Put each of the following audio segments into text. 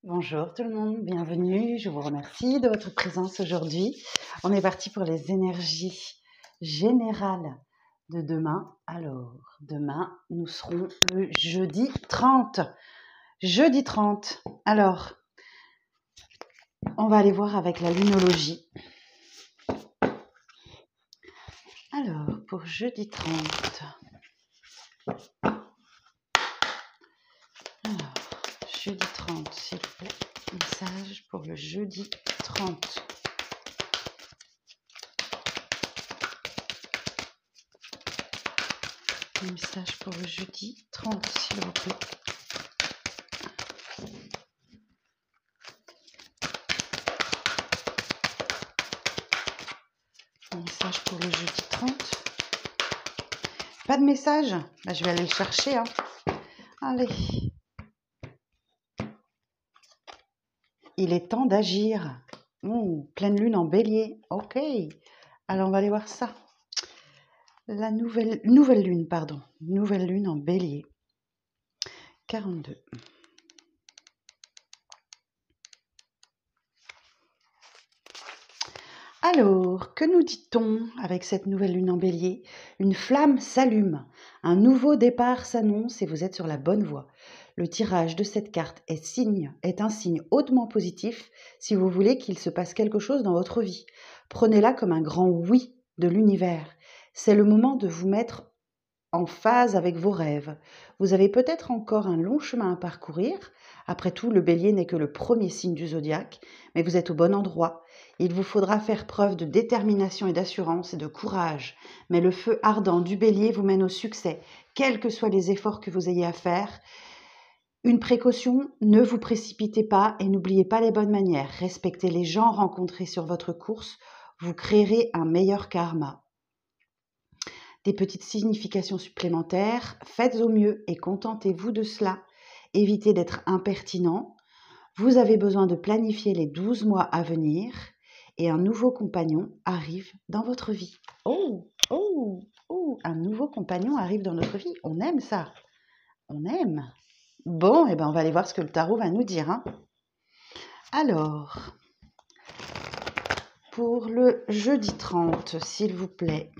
Bonjour tout le monde, bienvenue. Je vous remercie de votre présence aujourd'hui. On est parti pour les énergies générales de demain. Alors, demain, nous serons le jeudi 30. Jeudi 30. Alors, on va aller voir avec la lunologie. Alors, pour jeudi 30. Alors, jeudi 30, s'il vous plaît. Message pour le jeudi 30. Message pour le jeudi 30, s'il vous plaît. Message pour le jeudi 30. Pas de message? Bah, je vais aller le chercher. Hein. Allez. Il est temps d'agir. Pleine lune en bélier. Ok. Alors, on va aller voir ça. La nouvelle lune, pardon. Nouvelle lune en bélier. 42. Alors, que nous dit-on avec cette nouvelle lune en bélier? Une flamme s'allume, un nouveau départ s'annonce et vous êtes sur la bonne voie. Le tirage de cette carte est un signe hautement positif si vous voulez qu'il se passe quelque chose dans votre vie. Prenez-la comme un grand oui de l'univers. C'est le moment de vous mettre en phase avec vos rêves. Vous avez peut-être encore un long chemin à parcourir. Après tout, le bélier n'est que le premier signe du zodiaque, mais vous êtes au bon endroit. Il vous faudra faire preuve de détermination et d'assurance et de courage. Mais le feu ardent du bélier vous mène au succès, quels que soient les efforts que vous ayez à faire. Une précaution, ne vous précipitez pas et n'oubliez pas les bonnes manières. Respectez les gens rencontrés sur votre course. Vous créerez un meilleur karma. Des petites significations supplémentaires, faites au mieux et contentez-vous de cela. Évitez d'être impertinent. Vous avez besoin de planifier les 12 mois à venir et un nouveau compagnon arrive dans votre vie. Oh, oh, oh, un nouveau compagnon arrive dans notre vie. On aime ça. On aime. Bon, eh ben on va aller voir ce que le tarot va nous dire. Hein. Alors, pour le jeudi 30, s'il vous plaît.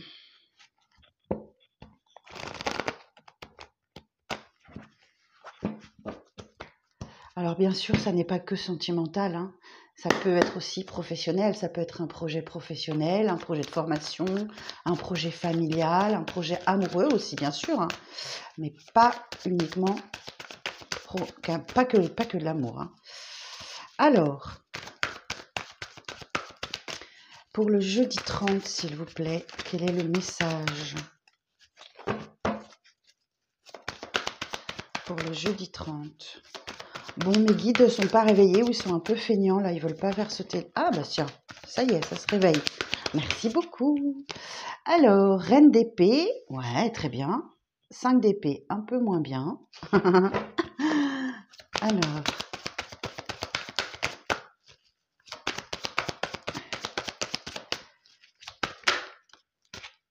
Alors bien sûr, ça n'est pas que sentimental, hein. Ça peut être aussi professionnel, ça peut être un projet professionnel, un projet de formation, un projet familial, un projet amoureux aussi, bien sûr, hein. Mais pas uniquement, pas que de l'amour. Hein. Alors, pour le jeudi 30, s'il vous plaît, quel est le message? Pour le jeudi 30. Bon, mes guides ne sont pas réveillés ou ils sont un peu feignants, là, ils veulent pas faire sauter. Ah, bah tiens, ça y est, ça se réveille. Merci beaucoup. Alors, reine d'épée, ouais, très bien. 5 d'épée, un peu moins bien. Alors,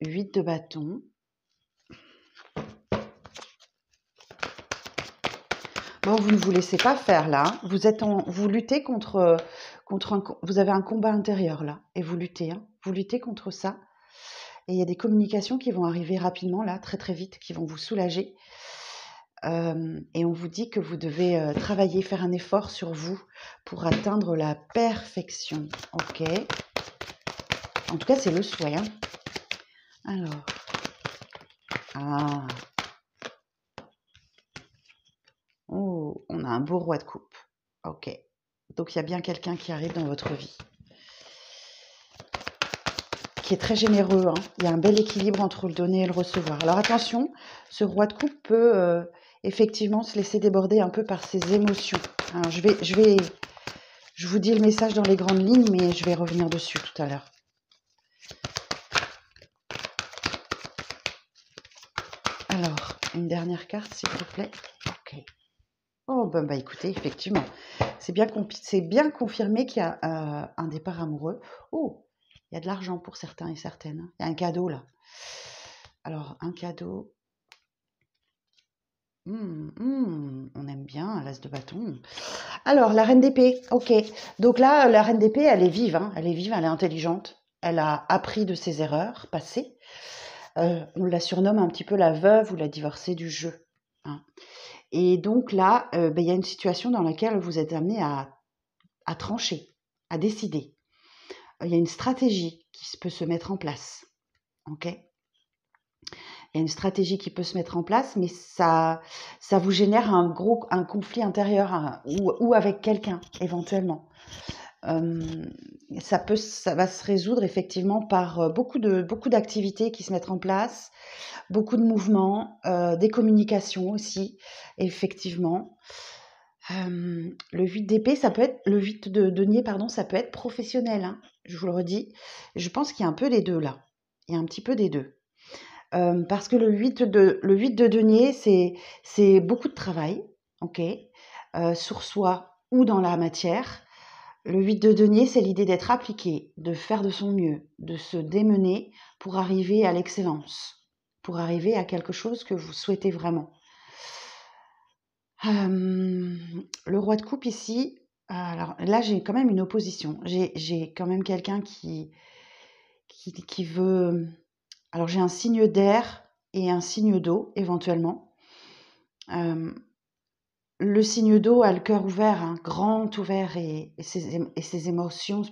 8 de bâton. Bon, vous ne vous laissez pas faire là. Vous luttez contre vous avez un combat intérieur là, et vous luttez. Hein. Vous luttez contre ça. Et il y a des communications qui vont arriver rapidement là, très très vite, qui vont vous soulager. Et on vous dit que vous devez travailler, faire un effort sur vous pour atteindre la perfection. Ok. En tout cas, c'est le souhait. Hein. Alors. Ah. Oh, on a un beau roi de coupe. Ok. Donc, il y a bien quelqu'un qui arrive dans votre vie. Qui est très généreux. Hein. Il y a un bel équilibre entre le donner et le recevoir. Alors, attention, ce roi de coupe peut effectivement se laisser déborder un peu par ses émotions. Alors, je vous dis le message dans les grandes lignes, mais je vais revenir dessus tout à l'heure. Alors, une dernière carte, s'il vous plaît. Ok. Oh, bah écoutez, effectivement, c'est bien confirmé qu'il y a un départ amoureux. Oh, il y a de l'argent pour certains et certaines. Il y a un cadeau, là. Alors, un cadeau. On aime bien l'as de bâton. Alors, la reine d'épée, ok. Donc là, la reine d'épée, elle est vive, hein. Elle est vive, elle est intelligente. Elle a appris de ses erreurs passées. On la surnomme un petit peu la veuve ou la divorcée du jeu, hein. Et donc là, il y a une situation dans laquelle vous êtes amené à trancher, à décider. Il y a une stratégie qui peut se mettre en place, ok. Il y a une stratégie qui peut se mettre en place, mais ça vous génère un conflit intérieur, ou avec quelqu'un, éventuellement. Ça va se résoudre effectivement par beaucoup d'activités qui se mettent en place, beaucoup de mouvements, des communications aussi, effectivement. Le 8 d'épée, ça peut être le 8 de denier, pardon, ça peut être professionnel, hein, je vous le redis. Je pense qu'il y a un peu des deux là. Il y a un petit peu des deux. Parce que le 8 de denier, c'est beaucoup de travail, ok, sur soi ou dans la matière. Le 8 de denier, c'est l'idée d'être appliqué, de faire de son mieux, de se démener pour arriver à l'excellence, pour arriver à quelque chose que vous souhaitez vraiment. Le roi de coupe ici, alors là, j'ai quand même une opposition. J'ai quand même quelqu'un qui veut... Alors, j'ai un signe d'air et un signe d'eau, éventuellement. Le signe d'eau a le cœur ouvert, hein, grand ouvert, et ses émotions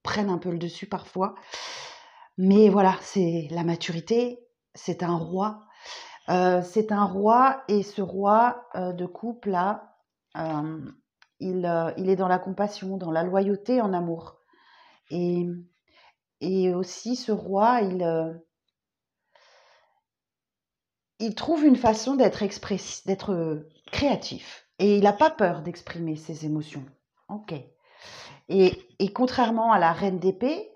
prennent un peu le dessus parfois. Mais voilà, c'est la maturité, c'est un roi. Et ce roi de coupe là, il est dans la compassion, dans la loyauté en amour. Et aussi ce roi, il trouve une façon d'être créatif. Et il n'a pas peur d'exprimer ses émotions. Ok. Et contrairement à la reine d'épée,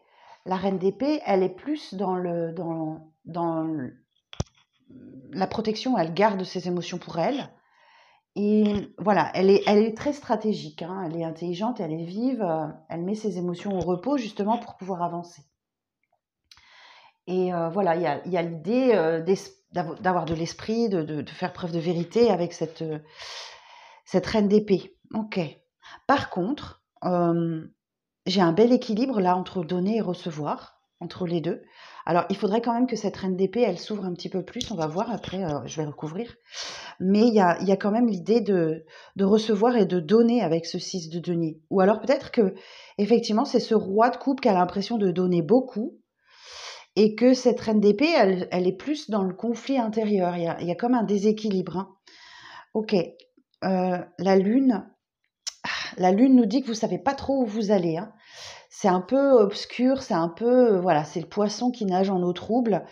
elle est plus dans la protection. Elle garde ses émotions pour elle. Et voilà, elle est très stratégique, hein. Elle est intelligente, elle est vive. Elle met ses émotions au repos justement pour pouvoir avancer. Et voilà, il y a l'idée d'avoir de l'esprit, de faire preuve de vérité avec cette reine d'épée. Ok. Par contre, j'ai un bel équilibre là entre donner et recevoir, entre les deux. Alors, il faudrait quand même que cette reine d'épée, elle s'ouvre un petit peu plus. On va voir après, je vais recouvrir. Mais il y a quand même l'idée de recevoir et de donner avec ce 6 de denier. Ou alors peut-être que, effectivement, c'est ce roi de coupe qui a l'impression de donner beaucoup, et que cette reine d'épée, elle est plus dans le conflit intérieur. Il y a comme un déséquilibre, hein. Ok. La lune nous dit que vous savez pas trop où vous allez, hein. C'est un peu obscur, c'est un peu... voilà, c'est le poisson qui nage en eau trouble.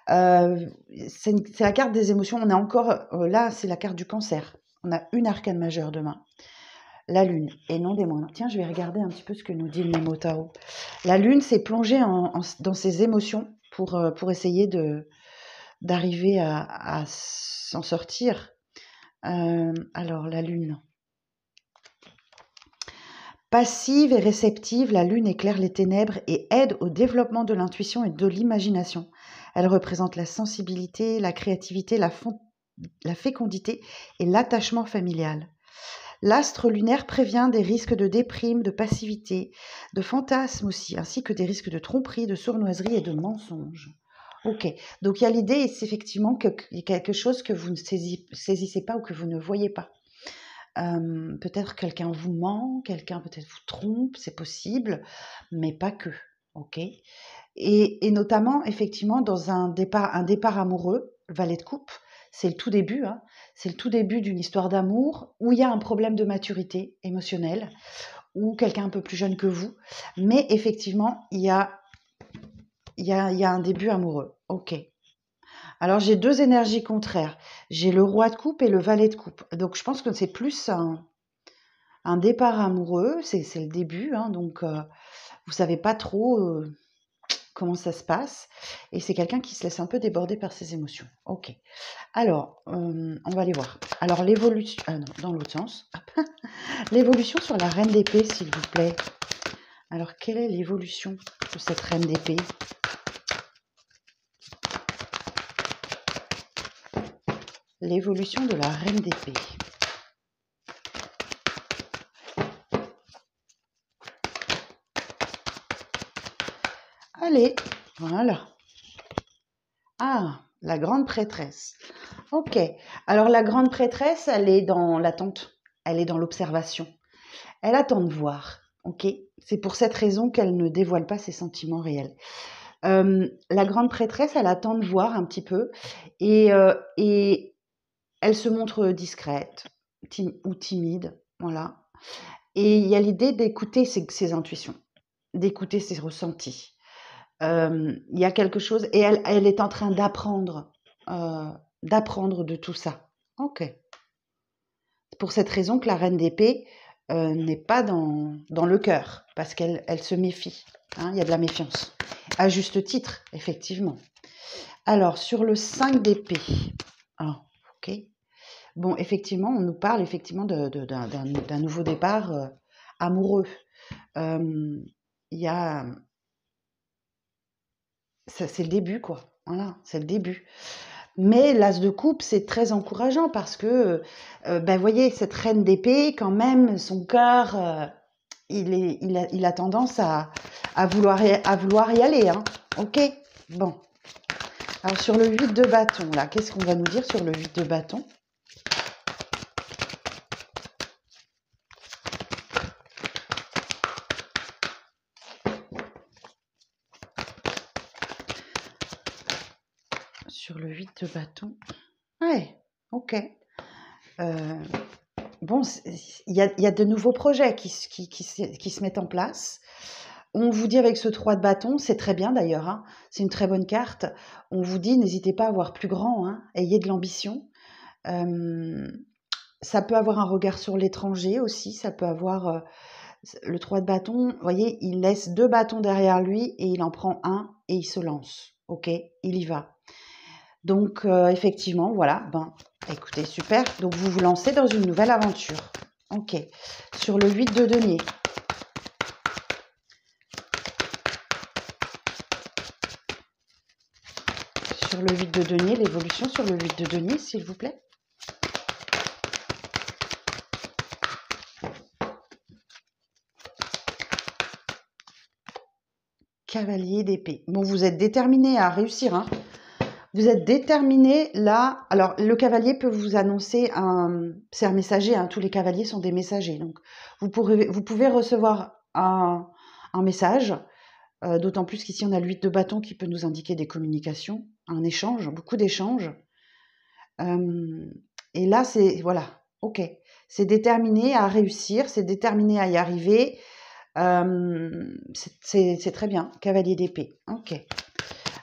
C'est la carte des émotions. On a encore... là, c'est la carte du cancer. On a une arcane majeure demain. La lune, et non des moindres. Tiens, je vais regarder un petit peu ce que nous dit le Mémo Tarot. La lune, c'est plonger dans ses émotions pour essayer d'arriver à s'en sortir. Alors, la lune. Passive et réceptive, la lune éclaire les ténèbres et aide au développement de l'intuition et de l'imagination. Elle représente la sensibilité, la créativité, la fécondité et l'attachement familial. L'astre lunaire prévient des risques de déprime, de passivité, de fantasmes aussi, ainsi que des risques de tromperie, de sournoiserie et de mensonges. Ok, donc il y a l'idée, c'est effectivement qu'il y a quelque chose que vous ne saisissez pas ou que vous ne voyez pas. Peut-être quelqu'un vous ment, quelqu'un peut-être vous trompe, c'est possible, mais pas que, ok. Et notamment, effectivement, dans un départ amoureux, valet de coupe, c'est le tout début, hein, c'est le tout début d'une histoire d'amour où il y a un problème de maturité émotionnelle, ou quelqu'un un peu plus jeune que vous, mais effectivement, il y a un début amoureux, ok. Alors, j'ai deux énergies contraires. J'ai le roi de coupe et le valet de coupe. Donc, je pense que c'est plus un départ amoureux, c'est le début, hein, donc vous savez pas trop comment ça se passe, et c'est quelqu'un qui se laisse un peu déborder par ses émotions. Ok. Alors, on va aller voir. Alors, l'évolution... Ah non, dans l'autre sens. L'évolution sur la reine d'épée, s'il vous plaît. Alors, quelle est l'évolution de cette reine d'épée ? l'évolution de la reine d'épée. Allez, voilà. Ah, la grande prêtresse. Ok, alors la grande prêtresse, elle est dans l'attente, elle est dans l'observation. Elle attend de voir, ok? C'est pour cette raison qu'elle ne dévoile pas ses sentiments réels. La grande prêtresse, elle attend de voir un petit peu et elle se montre discrète ou timide, voilà. Et il y a l'idée d'écouter ses intuitions, d'écouter ses ressentis. Il y a quelque chose et elle est en train d'apprendre de tout ça. Ok. C'est pour cette raison que la reine d'épée n'est pas dans le cœur, parce qu'elle se méfie. Hein, il y a de la méfiance. À juste titre, effectivement. Alors, sur le 5 d'épée. Ah, ok. Bon, effectivement, on nous parle effectivement d'un nouveau départ amoureux. Il y a... C'est le début, quoi. Voilà, c'est le début. Mais l'as de coupe, c'est très encourageant parce que, ben, voyez, cette reine d'épée, quand même, son cœur, il a tendance à vouloir y aller. Hein. Ok. Bon. Alors, sur le 8 de bâton, là, qu'est-ce qu'on va nous dire sur le 8 de bâton? Sur le 8 de bâton. Ouais, ok. Bon, il y a de nouveaux projets qui se mettent en place. On vous dit avec ce 3 de bâton, c'est très bien d'ailleurs, hein, c'est une très bonne carte. On vous dit, n'hésitez pas à voir plus grand, hein, ayez de l'ambition. Ça peut avoir un regard sur l'étranger aussi, ça peut avoir le 3 de bâton, vous voyez, il laisse 2 bâtons derrière lui et il en prend un et il se lance. Ok, il y va. Donc effectivement, voilà, ben, écoutez, super. Donc vous vous lancez dans une nouvelle aventure. Ok, sur le 8 de denier. Sur le 8 de denier, l'évolution sur le 8 de denier, s'il vous plaît. Cavalier d'épée. Bon, vous êtes déterminé à réussir, hein. Vous êtes déterminé là. Alors, le cavalier peut vous annoncer c'est un messager, hein, tous les cavaliers sont des messagers. Donc, vous pouvez recevoir un message, d'autant plus qu'ici, on a le 8 de bâton qui peut nous indiquer des communications, un échange, beaucoup d'échanges. Et là, c'est, voilà, ok. C'est déterminé à réussir, c'est déterminé à y arriver. C'est très bien, cavalier d'épée. Ok.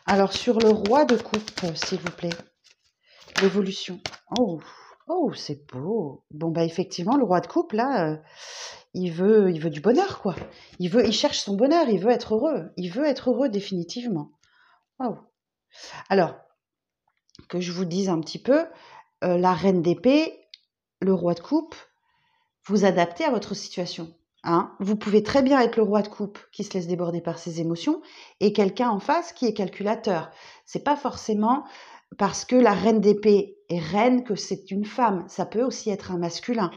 Alors, sur le roi de coupe, s'il vous plaît. L'évolution. Oh, oh, c'est beau. Bon, bah, effectivement, le roi de coupe, là, il veut du bonheur, quoi. Il cherche son bonheur, il veut être heureux. Il veut être heureux définitivement. Oh. Alors, que je vous dise un petit peu, la reine d'épée, le roi de coupe, vous adaptez à votre situation. Hein. Vous pouvez très bien être le roi de coupe qui se laisse déborder par ses émotions et quelqu'un en face qui est calculateur. C'est pas forcément parce que la reine d'épée est reine que c'est une femme. Ça peut aussi être un masculin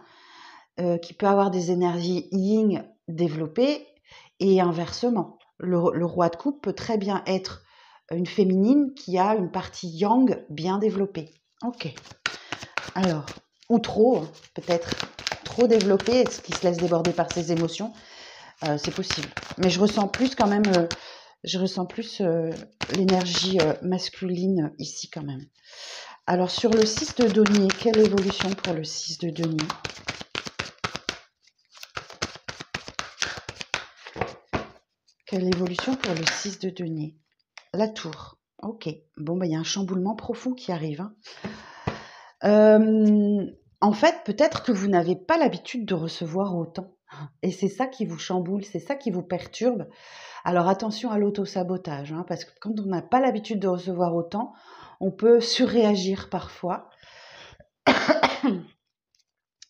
qui peut avoir des énergies yin développées et inversement. Le roi de coupe peut très bien être une féminine qui a une partie yang bien développée. Ok. Alors, ou trop, peut-être trop développée, ce qui se laisse déborder par ses émotions, c'est possible. Mais je ressens plus quand même, l'énergie masculine ici quand même. Alors, sur le 6 de denier, quelle évolution pour le 6 de denier? Quelle évolution pour le 6 de denier? La tour. Ok. Bon, bah, il y a un chamboulement profond qui arrive. Hein. En fait, peut-être que vous n'avez pas l'habitude de recevoir autant. Et c'est ça qui vous chamboule, c'est ça qui vous perturbe. Alors attention à l'auto-sabotage, hein, parce que quand on n'a pas l'habitude de recevoir autant, on peut surréagir parfois.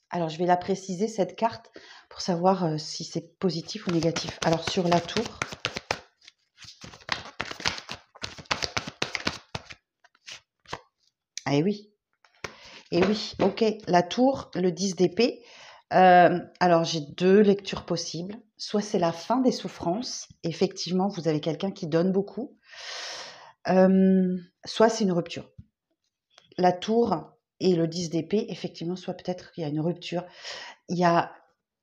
Alors je vais la préciser, cette carte, pour savoir si c'est positif ou négatif. Alors sur la tour, ah oui, Et oui, ok, la tour, le 10 d'épée. Alors, j'ai deux lectures possibles. Soit c'est la fin des souffrances. Effectivement, vous avez quelqu'un qui donne beaucoup. Soit c'est une rupture. La tour et le 10 d'épée, effectivement, soit peut-être qu'il y a une rupture. Il y a,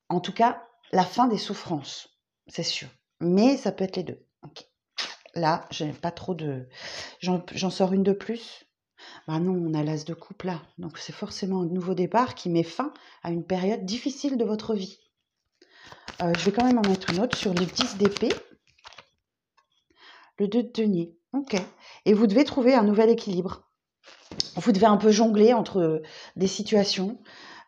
en tout cas, la fin des souffrances, c'est sûr. Mais ça peut être les deux. Ok. Là, j'ai pas trop de... J'en sors une de plus. Bah non, on a l'as de coupe là. Donc c'est forcément un nouveau départ qui met fin à une période difficile de votre vie. Je vais quand même en mettre une autre sur le 10 d'épée. Le 2 de denier. Ok. Et vous devez trouver un nouvel équilibre. Vous devez un peu jongler entre des situations.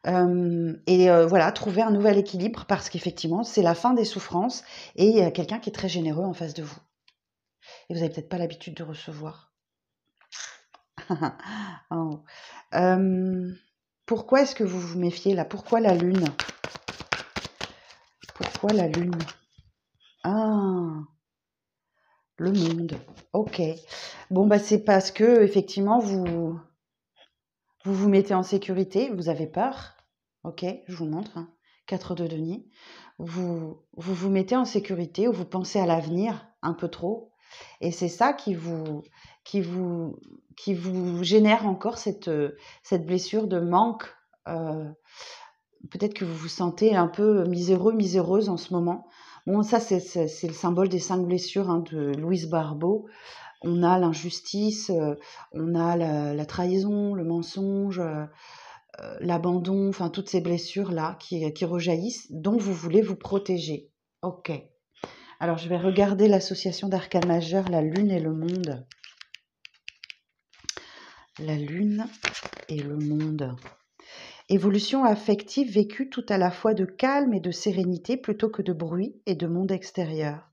Voilà, trouver un nouvel équilibre parce qu'effectivement, c'est la fin des souffrances et il y a quelqu'un qui est très généreux en face de vous. Et vous n'avez peut-être pas l'habitude de recevoir. Oh. Pourquoi est-ce que vous vous méfiez là? Pourquoi la lune? Pourquoi la lune? Ah, le monde. Ok. Bon, bah c'est parce que effectivement vous mettez en sécurité, vous avez peur. Ok, je vous montre. 4 de denier. Vous mettez en sécurité ou vous pensez à l'avenir un peu trop. Et c'est ça qui vous, qui vous génère encore cette blessure de manque. euh, Peut-être que vous vous sentez un peu miséreux, miséreuse en ce moment. Bon, ça, c'est le symbole des 5 blessures de Louise Barbeau. On a l'injustice, on a la trahison, le mensonge, l'abandon, enfin toutes ces blessures-là qui rejaillissent, dont vous voulez vous protéger. Ok. Alors, je vais regarder l'association d'arcane majeur, la lune et le monde. La lune et le monde. Évolution affective vécue tout à la fois de calme et de sérénité plutôt que de bruit et de monde extérieur.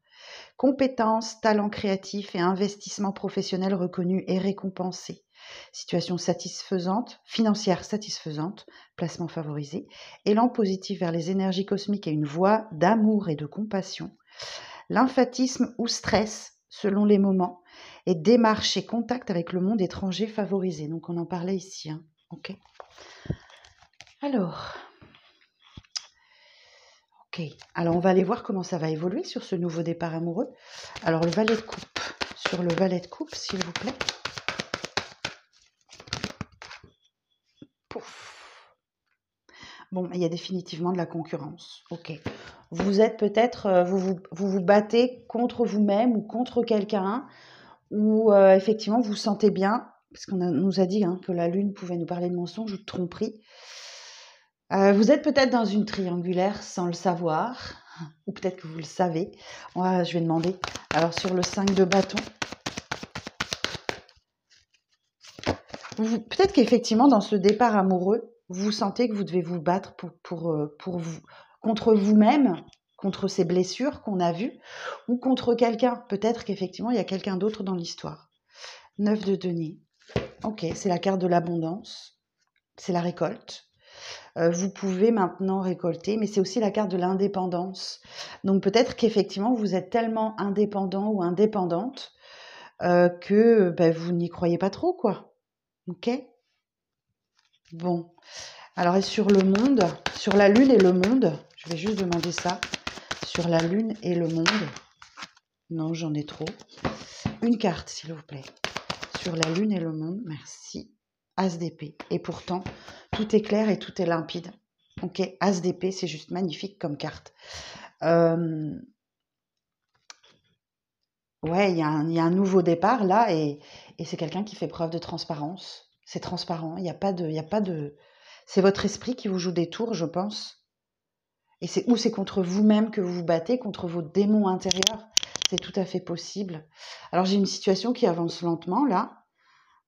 Compétences, talents créatifs et investissements professionnels reconnus et récompensés. Situation satisfaisante, financière satisfaisante, placement favorisé. Élan positif vers les énergies cosmiques et une voie d'amour et de compassion. Lymphatisme ou stress selon les moments. Et démarche et contact avec le monde étranger favorisé. Donc on en parlait ici. Ok. Alors, ok. Alors on va aller voir comment ça va évoluer sur ce nouveau départ amoureux. Alors le valet de coupe. Sur le valet de coupe, s'il vous plaît. Pouf. Bon, il y a définitivement de la concurrence. Ok. Vous êtes peut-être, vous battez contre vous-même ou contre quelqu'un, ou effectivement vous sentez bien, parce qu'on nous a dit que la lune pouvait nous parler de mensonges ou de tromperie. Vous êtes peut-être dans une triangulaire sans le savoir, ou peut-être que vous le savez. Moi, je vais demander. Alors sur le 5 de bâton, peut-être qu'effectivement dans ce départ amoureux, vous sentez que vous devez vous battre pour vous, contre vous-même, contre ces blessures qu'on a vues, ou contre quelqu'un. Peut-être qu'effectivement il y a quelqu'un d'autre dans l'histoire. 9 de denier. Ok, c'est la carte de l'abondance, c'est la récolte. Vous pouvez maintenant récolter, mais c'est aussi la carte de l'indépendance. Donc peut-être qu'effectivement, vous êtes tellement indépendant ou indépendante que vous n'y croyez pas trop, quoi. Ok? Bon. Alors, et sur le monde, sur la lune et le monde, je vais juste demander ça. Sur la lune et le monde. Non, j'en ai trop. Une carte, s'il vous plaît. Sur la lune et le monde, merci. As d'épée. Et pourtant, tout est clair et tout est limpide. Ok, As d'épée, c'est juste magnifique comme carte. Ouais, il y a un nouveau départ là et c'est quelqu'un qui fait preuve de transparence. C'est transparent, il n'y a pas de... C'est votre esprit qui vous joue des tours, je pense. Et c'est contre vous-même que vous vous battez, contre vos démons intérieurs. C'est tout à fait possible. Alors j'ai une situation qui avance lentement là.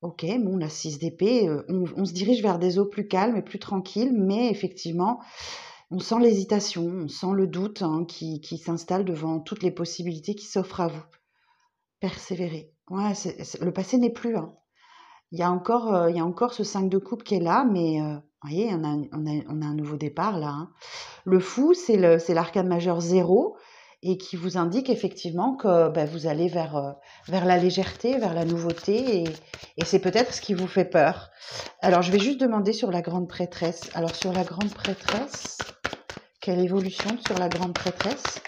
Ok, bon, la 6 d'épée, on se dirige vers des eaux plus calmes et plus tranquilles, mais effectivement, on sent l'hésitation, on sent le doute qui s'installe devant toutes les possibilités qui s'offrent à vous. Persévérer. Ouais, le passé n'est plus. Il y a encore ce 5 de coupe qui est là, mais vous voyez, on a un nouveau départ là. Le fou, c'est l'arcane majeur 0. et qui vous indique effectivement que ben, vous allez vers la légèreté, vers la nouveauté, et c'est peut-être ce qui vous fait peur. Alors, je vais juste demander sur la grande prêtresse. Alors, sur la grande prêtresse, quelle évolution sur la grande prêtresse?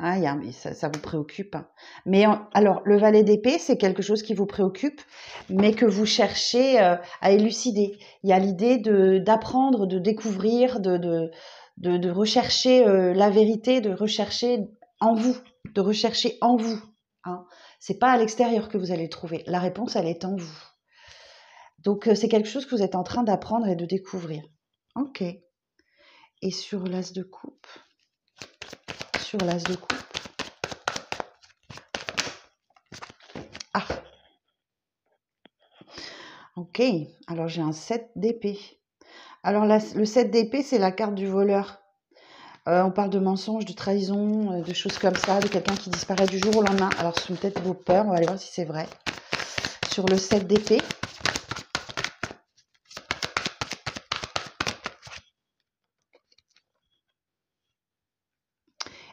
Ah, ça vous préoccupe, hein. Mais alors, le valet d'épée, c'est quelque chose qui vous préoccupe, mais que vous cherchez à élucider. Il y a l'idée d'apprendre, de découvrir, de rechercher la vérité, de rechercher en vous, de rechercher en vous, hein. C'est pas à l'extérieur que vous allez trouver. La réponse, elle est en vous. Donc, c'est quelque chose que vous êtes en train d'apprendre et de découvrir. Ok. Et sur l'as de coupe, sur l'as de coupe. Ah, ok. Alors, j'ai un 7 d'épée. Alors, le 7 d'épée, c'est la carte du voleur. On parle de mensonges, de trahison, de choses comme ça, de quelqu'un qui disparaît du jour au lendemain. Alors, ce sont peut-être vos peurs. On va aller voir si c'est vrai. Sur le 7 d'épée.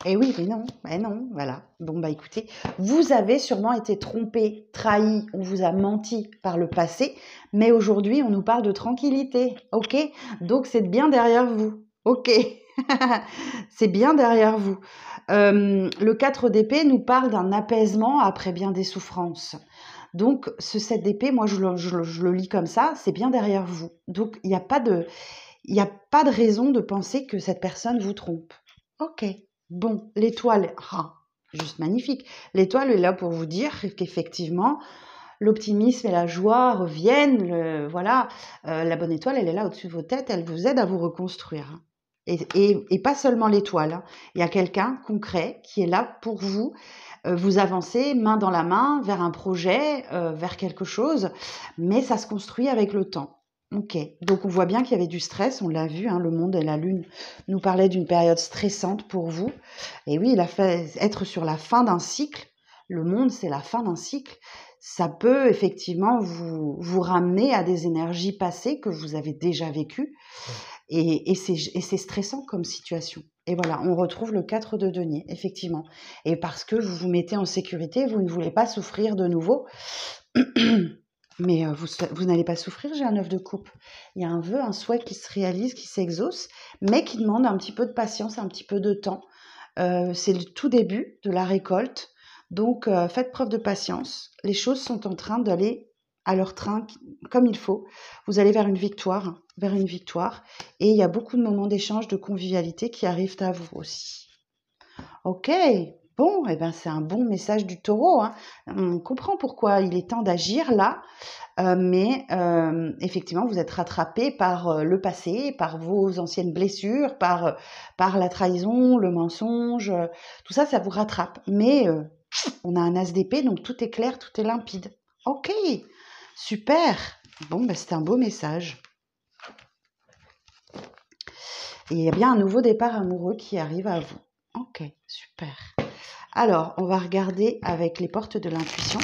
Eh oui, mais non, voilà. Bon, bah écoutez, vous avez sûrement été trompé, trahi, on vous a menti par le passé, mais aujourd'hui, on nous parle de tranquillité, ok? Donc, c'est bien derrière vous, ok? C'est bien derrière vous. Le 4 d'épée nous parle d'un apaisement après bien des souffrances. Donc, ce 7 d'épée, moi, je le lis comme ça, c'est bien derrière vous. Donc, il n'y a pas de raison de penser que cette personne vous trompe. Ok. Bon, l'étoile, juste magnifique. L'étoile est là pour vous dire qu'effectivement, l'optimisme et la joie reviennent. Voilà, la bonne étoile, elle est là au-dessus de vos têtes, elle vous aide à vous reconstruire, hein. Et pas seulement l'étoile, hein. Il y a quelqu'un concret qui est là pour vous. Vous avancez main dans la main vers un projet, vers quelque chose, mais ça se construit avec le temps. Ok, donc on voit bien qu'il y avait du stress, on l'a vu, hein, le monde et la lune nous parlaient d'une période stressante pour vous. Et oui, il a fait être sur la fin d'un cycle. Le monde, c'est la fin d'un cycle. Ça peut effectivement vous ramener à des énergies passées que vous avez déjà vécues. Et c'est stressant comme situation. Et voilà, on retrouve le 4 de denier, effectivement. Et parce que vous vous mettez en sécurité, vous ne voulez pas souffrir de nouveau. Mais vous n'allez pas souffrir, j'ai un 9 de coupe. Il y a un vœu, un souhait qui se réalise, qui s'exauce, mais qui demande un petit peu de patience, un petit peu de temps. C'est le tout début de la récolte. Donc, faites preuve de patience. Les choses sont en train d'aller à leur train comme il faut. Vous allez vers une victoire. Et il y a beaucoup de moments d'échange, de convivialité qui arrivent à vous aussi. Ok, bon, eh ben, c'est un bon message du taureau, hein. On comprend pourquoi il est temps d'agir là, mais effectivement, vous êtes rattrapé par le passé, par vos anciennes blessures, par la trahison, le mensonge, tout ça, ça vous rattrape. Mais on a un as d'épée, donc tout est clair, tout est limpide. Ok, super. Bon, ben, c'est un beau message. Et il y a bien un nouveau départ amoureux qui arrive à vous. Ok, super. Alors, on va regarder avec les portes de l'intuition.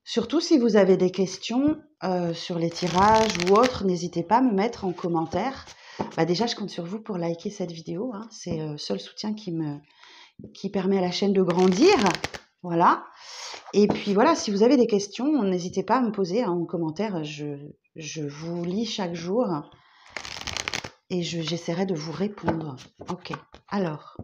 Surtout si vous avez des questions sur les tirages ou autres, n'hésitez pas à me mettre en commentaire. Bah déjà, je compte sur vous pour liker cette vidéo, hein. C'est le seul soutien qui permet à la chaîne de grandir. Voilà. Et puis voilà, si vous avez des questions, n'hésitez pas à me poser en commentaire. Je vous lis chaque jour et j'essaierai de vous répondre. Ok, alors,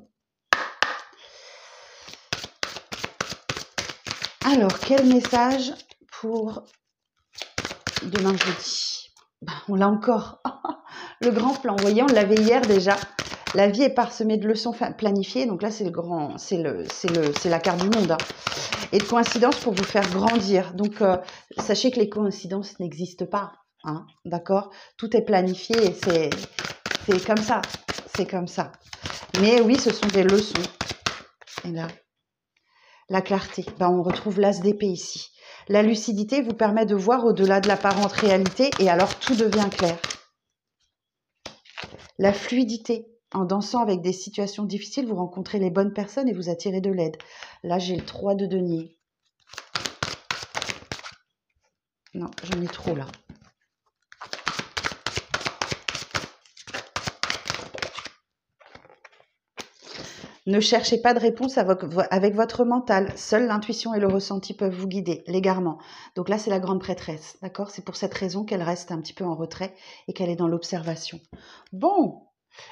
quel message pour demain jeudi? On l'a encore. Le grand plan. Vous voyez, on l'avait hier déjà. La vie est parsemée de leçons planifiées. Donc là, c'est la carte du monde, hein. Et de coïncidences pour vous faire grandir. Donc, sachez que les coïncidences n'existent pas, hein, d'accord? Tout est planifié et c'est comme ça. C'est comme ça. Mais oui, ce sont des leçons. Et là, la clarté. On retrouve l'as d'épée ici. La lucidité vous permet de voir au-delà de l'apparente réalité et alors tout devient clair. La fluidité. En dansant avec des situations difficiles, vous rencontrez les bonnes personnes et vous attirez de l'aide. Là, j'ai le 3 de denier. Non, j'en ai trop là. Ne cherchez pas de réponse avec votre mental. Seule l'intuition et le ressenti peuvent vous guider, l'égarement. Donc là, c'est la grande prêtresse, d'accord? C'est pour cette raison qu'elle reste un petit peu en retrait et qu'elle est dans l'observation. Bon,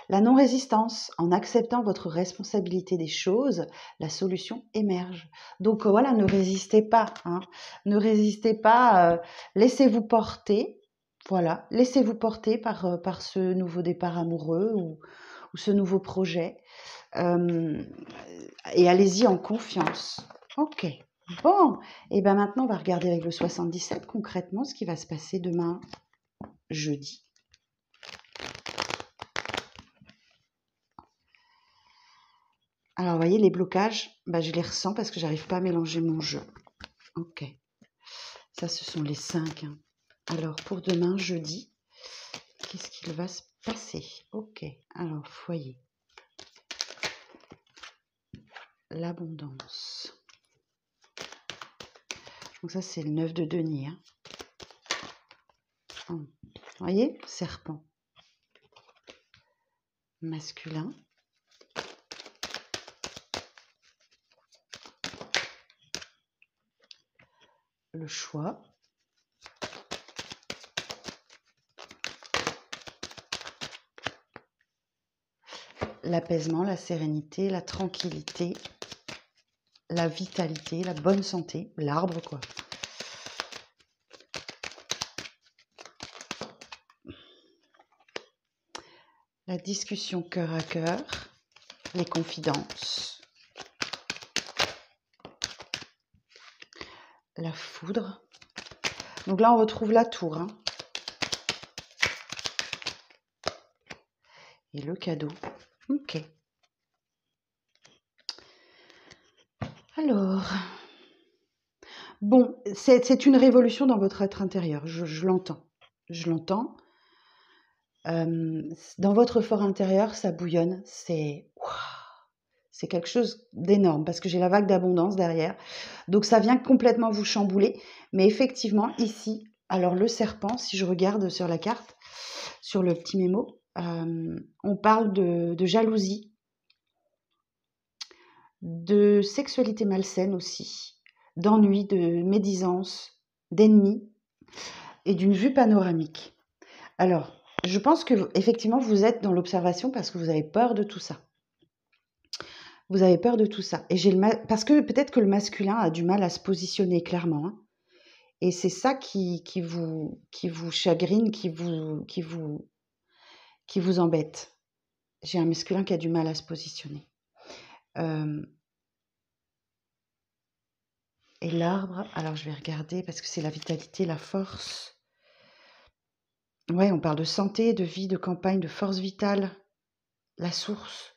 la non-résistance, en acceptant votre responsabilité des choses, la solution émerge. Donc voilà, ne résistez pas, hein. Ne résistez pas, laissez-vous porter. Voilà, laissez-vous porter par ce nouveau départ amoureux ou ce nouveau projet. Et allez-y en confiance. Ok. Bon, et bien maintenant, on va regarder avec le 77 concrètement ce qui va se passer demain, jeudi. Alors, vous voyez, les blocages, je les ressens parce que j'arrive pas à mélanger mon jeu. Ok. Ça, ce sont les 5. Hein. Alors, pour demain, jeudi, qu'est-ce qu'il va se passer? Ok. Alors, foyer. L'abondance. Donc ça, c'est le 9 de denier. Hein. Vous voyez? Serpent. Masculin. Le choix. L'apaisement, la sérénité, la tranquillité, la vitalité, la bonne santé, l'arbre quoi. La discussion cœur à cœur, les confidences, la foudre. Donc là, on retrouve la tour. Hein. Et le cadeau. Ok. Alors, bon, c'est une révolution dans votre être intérieur, je l'entends. Je l'entends. Dans votre fort intérieur, ça bouillonne, c'est quelque chose d'énorme parce que j'ai la vague d'abondance derrière. Donc ça vient complètement vous chambouler. Mais effectivement, ici, alors le serpent, si je regarde sur la carte, sur le petit mémo, on parle de jalousie, de sexualité malsaine aussi, d'ennui, de médisance, d'ennemis et d'une vue panoramique. Alors, je pense que effectivement vous êtes dans l'observation parce que vous avez peur de tout ça. Vous avez peur de tout ça. Et parce que peut-être que le masculin a du mal à se positionner clairement. Hein. Et c'est ça qui vous chagrine, qui vous embête. J'ai un masculin qui a du mal à se positionner. Et l'arbre, alors je vais regarder parce que c'est la vitalité, la force. Ouais, on parle de santé, de vie, de campagne, de force vitale, la source.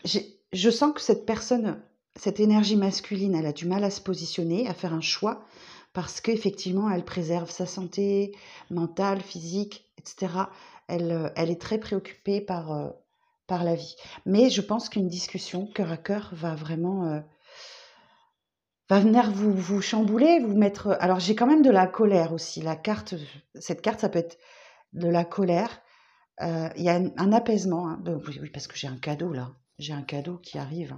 Je sens que cette personne, cette énergie masculine, elle a du mal à se positionner, à faire un choix, parce qu'effectivement, elle préserve sa santé mentale, physique, etc. Elle est très préoccupée par la vie. Mais je pense qu'une discussion cœur à cœur va vraiment va venir vous chambouler, vous mettre. Alors j'ai quand même de la colère aussi. Cette carte, ça peut être de la colère. Il y a un apaisement. Hein. Oui, parce que j'ai un cadeau là. J'ai un cadeau qui arrive.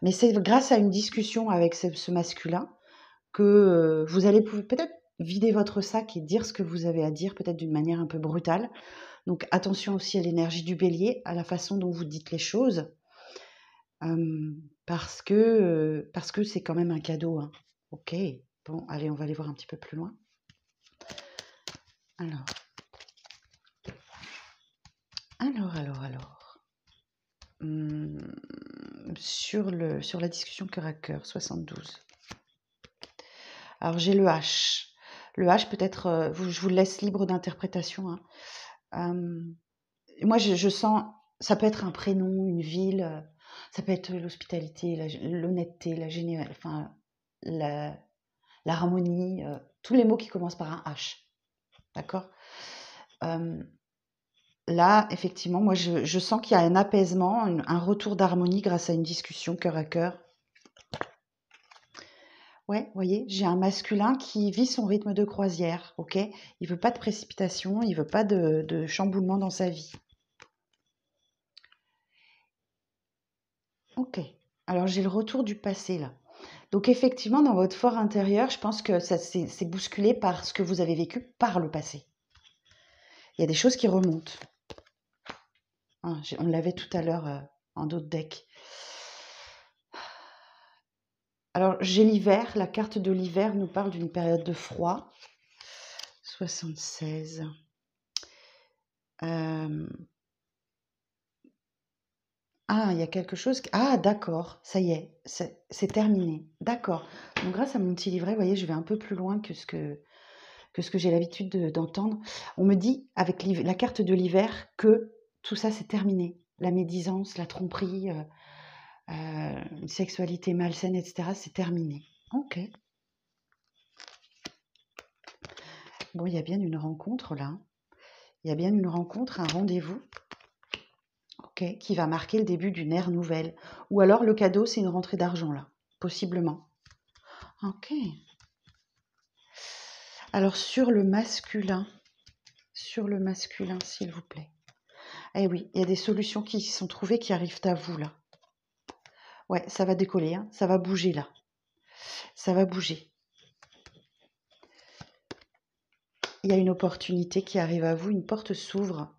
Mais c'est grâce à une discussion avec ce masculin que vous allez peut-être vider votre sac et dire ce que vous avez à dire, peut-être d'une manière un peu brutale. Donc attention aussi à l'énergie du bélier, à la façon dont vous dites les choses. Parce que c'est quand même un cadeau. Hein. Ok, bon, allez, on va aller voir un petit peu plus loin. Alors. Sur la discussion cœur à cœur, 72. Alors j'ai le H. Le H peut-être, je vous laisse libre d'interprétation. Hein. Moi je sens, ça peut être un prénom, une ville, ça peut être l'hospitalité, l'honnêteté, l'harmonie, tous les mots qui commencent par un H. D'accord. Là, effectivement, moi, je sens qu'il y a un apaisement, un retour d'harmonie grâce à une discussion cœur à cœur. Ouais, vous voyez, j'ai un masculin qui vit son rythme de croisière, ok? Il veut pas de précipitation, il veut pas de chamboulement dans sa vie. Ok. Alors, j'ai le retour du passé, là. Donc, effectivement, dans votre fort intérieur, je pense que ça c'est bousculé par ce que vous avez vécu par le passé. Il y a des choses qui remontent. Hein, on l'avait tout à l'heure en d'autres decks. Alors, j'ai l'hiver. La carte de l'hiver nous parle d'une période de froid. 76. Ah, il y a quelque chose. Ah, d'accord, ça y est, c'est terminé. D'accord. Donc, grâce à mon petit livret, vous voyez, je vais un peu plus loin que ce que j'ai l'habitude d'entendre. On me dit, avec la carte de l'hiver, que tout ça, c'est terminé. La médisance, la tromperie, une sexualité malsaine, etc., c'est terminé. Ok. Bon, il y a bien une rencontre là. Il y a bien une rencontre, un rendez-vous. Ok, qui va marquer le début d'une ère nouvelle. Ou alors le cadeau, c'est une rentrée d'argent là, possiblement. Ok. Alors sur le masculin, s'il vous plaît. Eh oui, il y a des solutions qui sont trouvées qui arrivent à vous là. Ouais, ça va décoller, hein, ça va bouger là. Ça va bouger. Il y a une opportunité qui arrive à vous, une porte s'ouvre.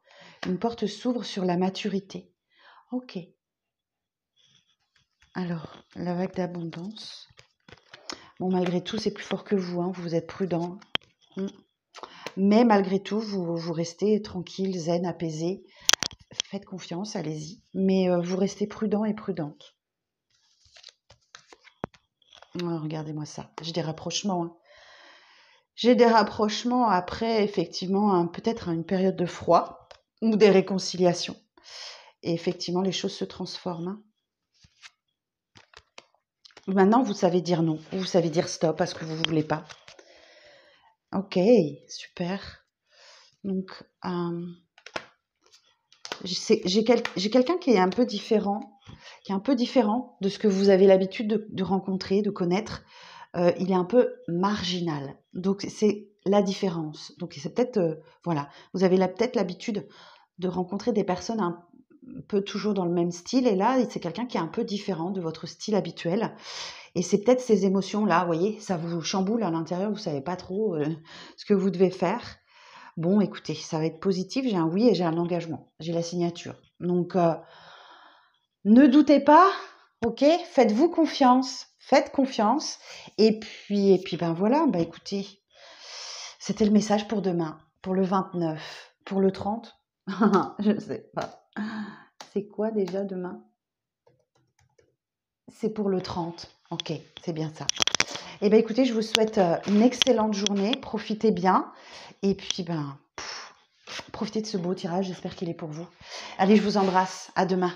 Une porte s'ouvre sur la maturité. Ok. Alors, la vague d'abondance. Bon, malgré tout, c'est plus fort que vous, hein, vous êtes prudent. Mais malgré tout, vous restez tranquille, zen, apaisé. Faites confiance, allez-y. Mais vous restez prudent et prudente. Oh, regardez-moi ça. J'ai des rapprochements. Hein. J'ai des rapprochements après, effectivement, peut-être une période de froid ou des réconciliations. Et effectivement, les choses se transforment. Hein. Maintenant, vous savez dire non. Vous savez dire stop à ce que vous ne voulez pas. Ok, super. Donc, j'ai quelqu'un qui est un peu différent, de ce que vous avez l'habitude de rencontrer, de connaître. Il est un peu marginal. Donc, c'est la différence. Donc, c'est peut-être, voilà, vous avez peut-être l'habitude de rencontrer des personnes un peu toujours dans le même style. Et là, c'est quelqu'un qui est un peu différent de votre style habituel. Et c'est peut-être ces émotions-là, vous voyez, ça vous chamboule à l'intérieur, vous ne savez pas trop ce que vous devez faire. Bon, écoutez, ça va être positif, j'ai un oui et j'ai un engagement, j'ai la signature. Donc, ne doutez pas, ok, faites-vous confiance, faites confiance. Et puis ben voilà, bah écoutez, c'était le message pour demain, pour le 29, pour le 30, je ne sais pas. C'est quoi déjà demain? C'est pour le 30, ok, c'est bien ça. Eh bien écoutez, je vous souhaite une excellente journée, profitez bien. Et puis, ben, profitez de ce beau tirage, j'espère qu'il est pour vous. Allez, je vous embrasse, à demain.